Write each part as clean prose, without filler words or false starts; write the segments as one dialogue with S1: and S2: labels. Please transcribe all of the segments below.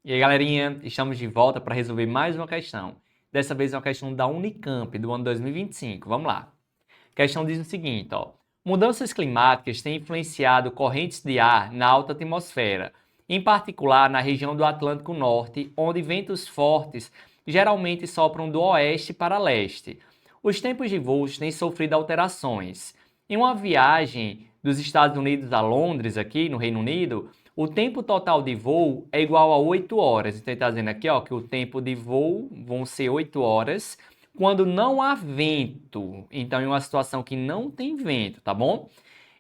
S1: E aí, galerinha, estamos de volta para resolver mais uma questão. Dessa vez é uma questão da Unicamp, do ano 2025. Vamos lá. A questão diz o seguinte, ó. Mudanças climáticas têm influenciado correntes de ar na alta atmosfera, em particular na região do Atlântico Norte, onde ventos fortes geralmente sopram do oeste para leste. Os tempos de voos têm sofrido alterações. Em uma viagem dos Estados Unidos a Londres, aqui no Reino Unido, o tempo total de voo é igual a 8 horas. Então, ele está dizendo aqui ó, que o tempo de voo vão ser 8 horas quando não há vento. Então, em uma situação que não tem vento, tá bom?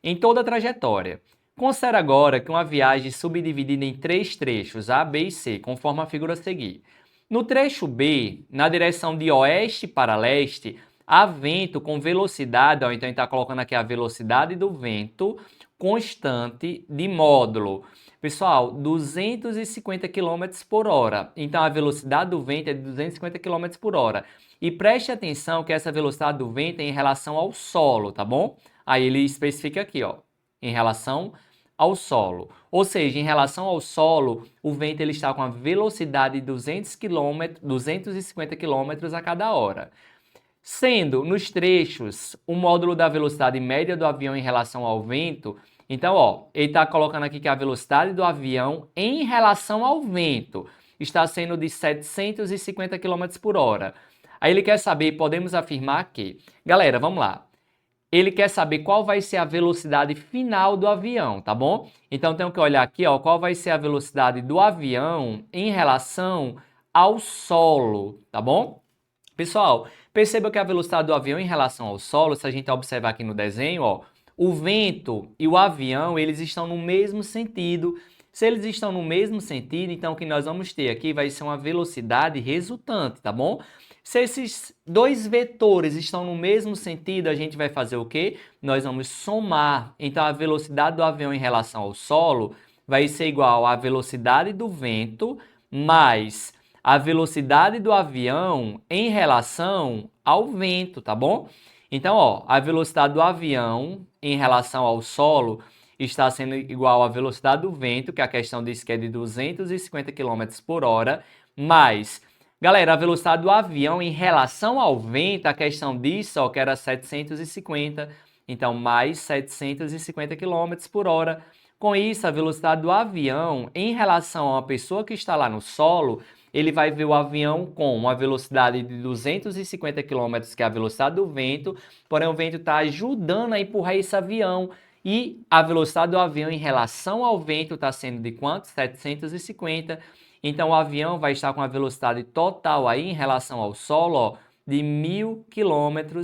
S1: Em toda a trajetória. Considere agora que uma viagem subdividida em 3 trechos, A, B e C, conforme a figura a seguir. No trecho B, na direção de oeste para leste, há vento com velocidade, ó, então ele está colocando aqui a velocidade do vento constante de módulo. Pessoal, 250 km por hora. Então, a velocidade do vento é de 250 km por hora. E preste atenção que essa velocidade do vento é em relação ao solo, tá bom? Aí ele especifica aqui, ó, em relação ao solo. Ou seja, em relação ao solo, o vento ele está com a velocidade de 250 km a cada hora. Sendo nos trechos o módulo da velocidade média do avião em relação ao vento, então, ó, ele está colocando aqui que a velocidade do avião em relação ao vento está sendo de 750 km por hora. Aí ele quer saber, podemos afirmar que... Galera, vamos lá. Ele quer saber qual vai ser a velocidade final do avião, tá bom? Então, tenho que olhar aqui, ó, qual vai ser a velocidade do avião em relação ao solo, tá bom? Pessoal, perceba que a velocidade do avião em relação ao solo, se a gente observar aqui no desenho, ó, o vento e o avião, eles estão no mesmo sentido. Se eles estão no mesmo sentido, então o que nós vamos ter aqui vai ser uma velocidade resultante, tá bom? Se esses dois vetores estão no mesmo sentido, a gente vai fazer o quê? Nós vamos somar. Então, a velocidade do avião em relação ao solo vai ser igual à velocidade do vento mais a velocidade do avião em relação ao vento, tá bom? Então, ó, a velocidade do avião em relação ao solo está sendo igual à velocidade do vento, que a questão diz que é de 250 km por hora, mais, galera, a velocidade do avião em relação ao vento, a questão diz ó, que era 750, então mais 750 km por hora. Com isso, a velocidade do avião em relação a uma pessoa que está lá no solo, ele vai ver o avião com uma velocidade de 250 km, que é a velocidade do vento, porém o vento está ajudando a empurrar esse avião e a velocidade do avião em relação ao vento está sendo de quanto? 750. Então o avião vai estar com a velocidade total aí em relação ao solo, ó, de 1.000 km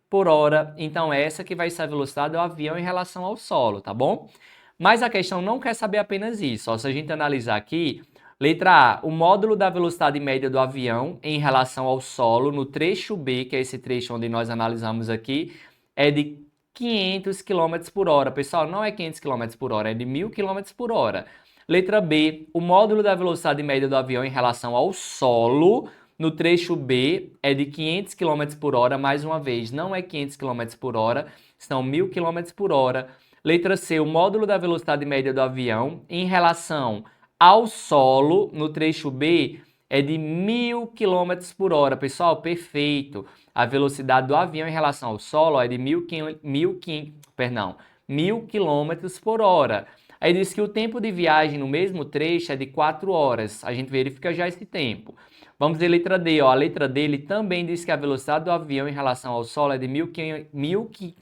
S1: por hora. Então essa que vai ser a velocidade do avião em relação ao solo, tá bom? Mas a questão não quer saber apenas isso. Ó, se a gente analisar aqui, letra A, o módulo da velocidade média do avião em relação ao solo no trecho B, que é esse trecho onde nós analisamos aqui, é de 500 km por hora. Pessoal, não é 500 km por hora, é de 1.000 km por hora. Letra B, o módulo da velocidade média do avião em relação ao solo no trecho B é de 500 km por hora. Mais uma vez, não é 500 km por hora, são 1.000 km por hora. Letra C, o módulo da velocidade média do avião em relação ao solo, no trecho B, é de 1.000 km por hora. Pessoal, perfeito. A velocidade do avião em relação ao solo é de 1.000 km por hora. Aí diz que o tempo de viagem no mesmo trecho é de 4 horas. A gente verifica já esse tempo. Vamos ver a letra D. Ó. A letra D ele também diz que a velocidade do avião em relação ao solo é de 1.500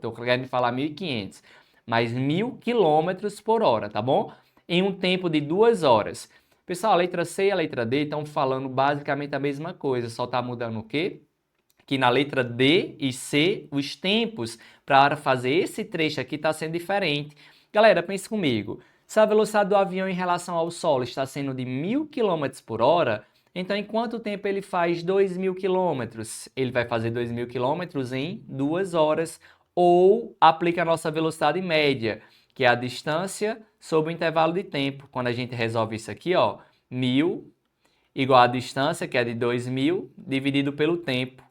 S1: tô querendo falar 1.500, mas 1.000 km por hora, tá bom? Em um tempo de 2 horas. Pessoal, a letra C e a letra D estão falando basicamente a mesma coisa, só tá mudando o quê? Que na letra D e C, os tempos para fazer esse trecho aqui está sendo diferente. Galera, pense comigo. Se a velocidade do avião em relação ao solo está sendo de 1.000 km por hora, então, em quanto tempo ele faz 2.000 km? Ele vai fazer 2.000 km em 2 horas, ou aplica a nossa velocidade média, que é a distância sobre o intervalo de tempo. Quando a gente resolve isso aqui, ó, 1.000 igual a distância, que é de 2.000, dividido pelo tempo.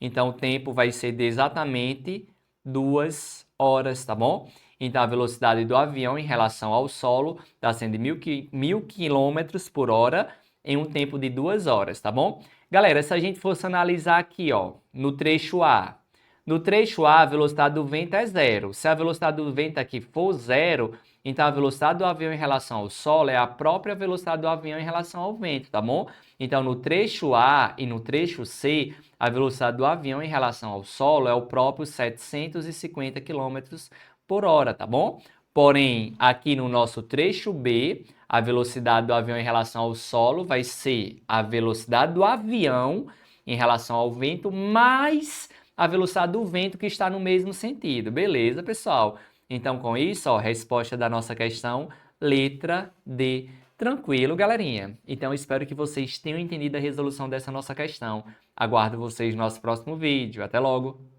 S1: Então, o tempo vai ser de exatamente 2 horas, tá bom? Então, a velocidade do avião em relação ao solo está sendo de 1.000 km por hora em um tempo de 2 horas, tá bom? Galera, se a gente fosse analisar aqui, ó, no trecho A, a velocidade do vento é zero. Se a velocidade do vento aqui for zero, então a velocidade do avião em relação ao solo é a própria velocidade do avião em relação ao vento, tá bom? Então, no trecho A e no trecho C, a velocidade do avião em relação ao solo é o próprio 750 km por hora, tá bom? Porém, aqui no nosso trecho B, a velocidade do avião em relação ao solo vai ser a velocidade do avião em relação ao vento mais a velocidade do vento que está no mesmo sentido. Beleza, pessoal? Então, com isso, ó, resposta da nossa questão, letra D. Tranquilo, galerinha? Então, espero que vocês tenham entendido a resolução dessa nossa questão. Aguardo vocês no nosso próximo vídeo. Até logo!